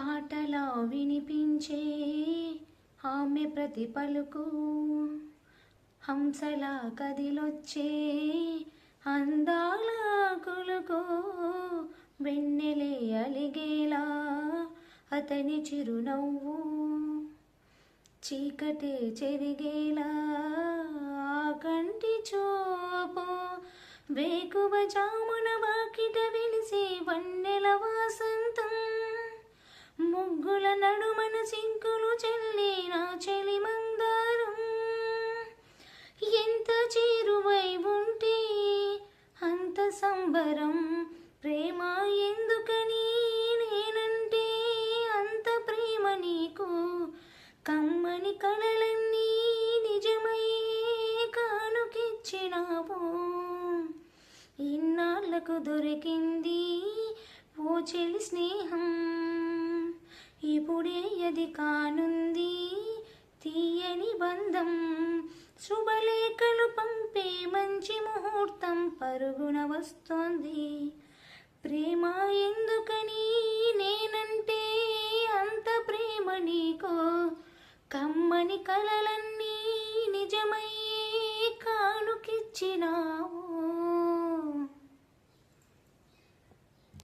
పాటలా వినిపించే ఆమె ప్రతి పలుకు హంసలా కదిలొచ్చే అందాల కులుకు వెన్నెలే అలిగేలా అతని చిరునవ్వు చీకటే చెరిగేలా ఆ కంటి చూపు వేకువ జామున వాకిట వెలిసే వన్నెల వాసంతం ముగ్గుల నడుమన సింకులు చెల్లి నా చెలి మందారం ఎంత చేరువై ఉంటే అంత సంబరం ప్రేమ ఎందుకని నేనంటే అంత ప్రేమ నీకు కమ్మని కలలన్నీ నిజమై కానుకిచ్చినావు ఇన్నాళ్లకు దొరికింది ఓ చెలి స్నేహం ఇప్పుడే అది కానుంది తీయని బంధం శుభలేఖలు పంపే మంచి ముహూర్తం పరుగున వస్తోంది ప్రేమ ఎందుకని నేనంటే అంత ప్రేమ నీకో కమ్మని కలలన్నీ నిజమై కానుకిచ్చినావు.